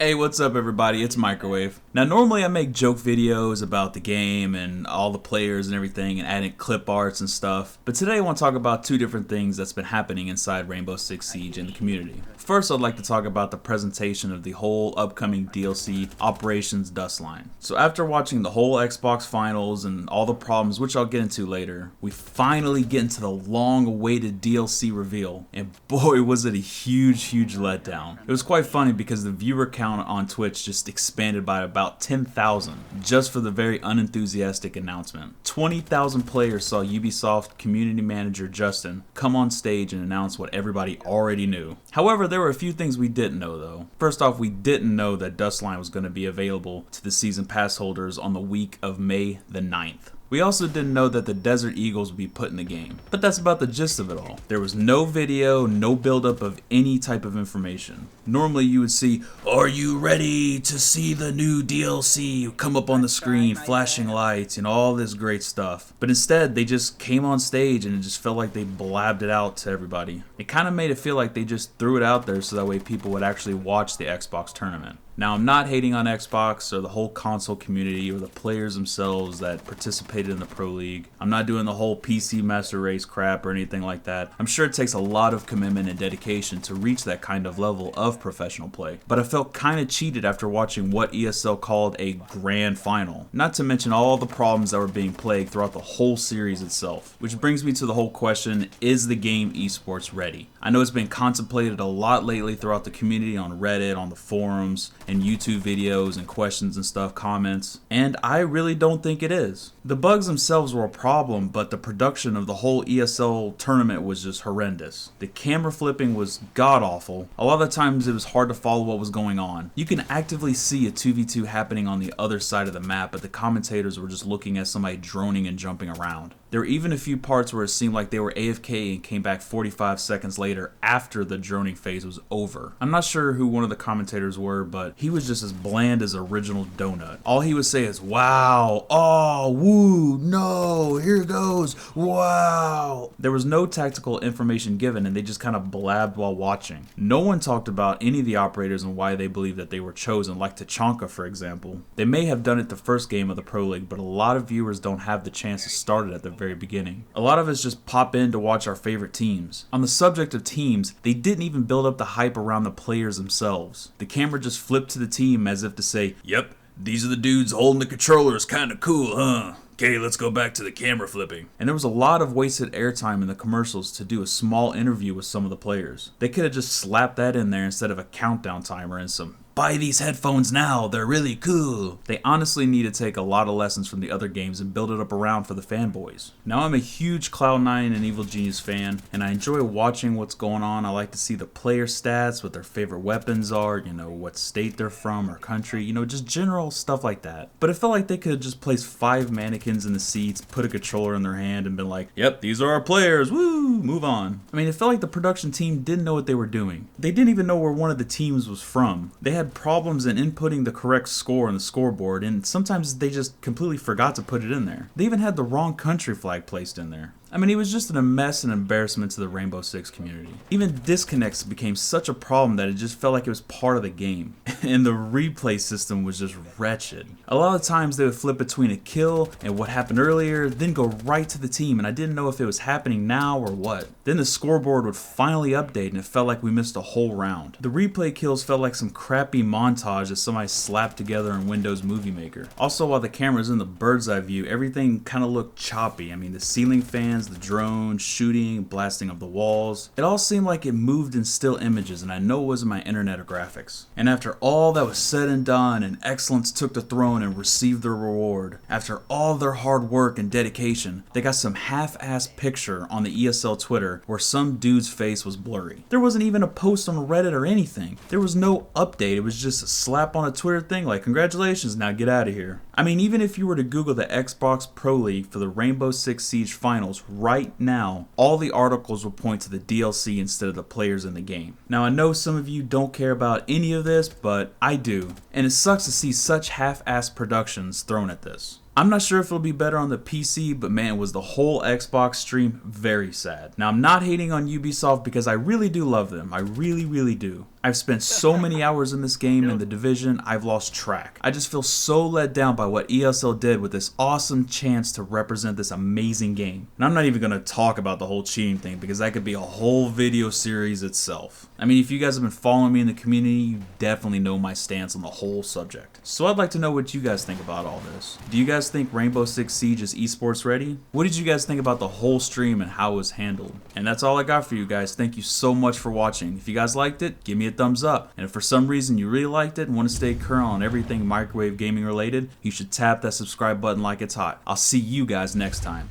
Hey, what's up everybody? It's Microwave. Now normally I make joke videos about the game and all the players and everything and adding clip arts and stuff, but today I want to talk about two different things that's been happening inside Rainbow Six Siege and the community. First, I'd like to talk about the presentation of the whole upcoming DLC, Operations Dustline. So after watching the whole Xbox finals and all the problems, which I'll get into later, we finally get into the long-awaited DLC reveal, and boy was it a huge letdown. It was quite funny because the viewer count on Twitch just expanded by about 10,000 just for the very unenthusiastic announcement. 20,000 players saw Ubisoft community manager Justin come on stage and announce what everybody already knew. However, there were a few things we didn't know though. First off, we didn't know that Dustline was going to be available to the season pass holders on the week of May the 9th. We also didn't know that the Desert Eagles would be put in the game, but that's about the gist of it all. There was no video, no buildup of any type of information. Normally you would see, "Are you ready to see the new DLC?" come up on the screen, flashing lights and all this great stuff. But instead, they just came on stage and it just felt like they blabbed it out to everybody. It kind of made it feel like they just threw it out there so that way people would actually watch the Xbox tournament. Now, I'm not hating on Xbox or the whole console community or the players themselves that participated in the Pro League. I'm not doing the whole PC Master Race crap or anything like that. I'm sure it takes a lot of commitment and dedication to reach that kind of level of professional play. But I felt kind of cheated after watching what ESL called a grand final. Not to mention all the problems that were being plagued throughout the whole series itself. Which brings me to the whole question, is the game esports ready? I know it's been contemplated a lot lately throughout the community on Reddit, on the forums, and YouTube videos and questions and stuff, comments, and I really don't think it is. The bugs themselves were a problem, but the production of the whole ESL tournament was just horrendous. The camera flipping was god-awful. A lot of the times it was hard to follow what was going on. You can actively see a 2v2 happening on the other side of the map, but the commentators were just looking at somebody droning and jumping around. There were even a few parts where it seemed like they were AFK and came back 45 seconds later after the droning phase was over. I'm not sure who one of the commentators were, but he was just as bland as original donut. All he would say is, "Wow, oh, woo, no, here goes, wow." There was no tactical information given and they just kind of blabbed while watching. No one talked about any of the operators and why they believe that they were chosen, like Tachanka for example. They may have done it the first game of the Pro League, but a lot of viewers don't have the chance to start it at the very beginning. A lot of us just pop in to watch our favorite teams. On the subject of teams, they didn't even build up the hype around the players themselves. The camera just flipped to the team as if to say, "Yep, these are the dudes holding the controllers, kinda cool, huh? Okay, let's go back to the camera flipping." And there was a lot of wasted airtime in the commercials to do a small interview with some of the players. They could have just slapped that in there instead of a countdown timer and some "buy these headphones now, they're really cool." They honestly need to take a lot of lessons from the other games and build it up around for the fanboys. Now, I'm a huge Cloud9 and Evil Genius fan, and I enjoy watching what's going on. I like to see the player stats, what their favorite weapons are, what state they're from or country, just general stuff like that. But it felt like they could have just placed 5 mannequins in the seats, put a controller in their hand, and been like, "Yep, these are our players, woo, move on." I mean, it felt like the production team didn't know what they were doing. They didn't even know where one of the teams was from. They had problems in inputting the correct score on the scoreboard, and sometimes they just completely forgot to put it in there. They even had the wrong country flag placed in there. I mean, it was just a mess and embarrassment to the Rainbow Six community. Even disconnects became such a problem that it just felt like it was part of the game. And the replay system was just wretched. A lot of times they would flip between a kill and what happened earlier, then go right to the team, and I didn't know if it was happening now or what. Then the scoreboard would finally update and it felt like we missed a whole round. The replay kills felt like some crappy montage that somebody slapped together in Windows Movie Maker. Also, while the camera's in the bird's eye view, everything kind of looked choppy. I mean, the ceiling fans, the drone, shooting, blasting of the walls. It all seemed like it moved in still images, and I know it wasn't my internet or graphics. And after all that was said and done, and Excellence took the throne and received their reward, after all their hard work and dedication, they got some half-assed picture on the ESL Twitter where some dude's face was blurry. There wasn't even a post on Reddit or anything. There was no update. It was just a slap on a Twitter thing like, "Congratulations, now get out of here." I mean, even if you were to Google the Xbox Pro League for the Rainbow Six Siege Finals right now, all the articles will point to the DLC instead of the players in the game. Now, I know some of you don't care about any of this, but I do. And it sucks to see such half-assed productions thrown at this. I'm not sure if it'll be better on the PC, but man, was the whole Xbox stream very sad. Now, I'm not hating on Ubisoft because I really do love them. I really do. I've spent so many hours in this game and the division, I've lost track. I just feel so let down by what ESL did with this awesome chance to represent this amazing game. And I'm not even going to talk about the whole cheating thing because that could be a whole video series itself. I mean, if you guys have been following me in the community, you definitely know my stance on the whole subject. So I'd like to know what you guys think about all this. Do you guys think Rainbow Six Siege is esports ready? What did you guys think about the whole stream and how it was handled? And that's all I got for you guys. Thank you so much for watching. If you guys liked it, give me a thumbs up. And if for some reason you really liked it and want to stay current on everything microwave gaming related, you should tap that subscribe button like it's hot. I'll see you guys next time.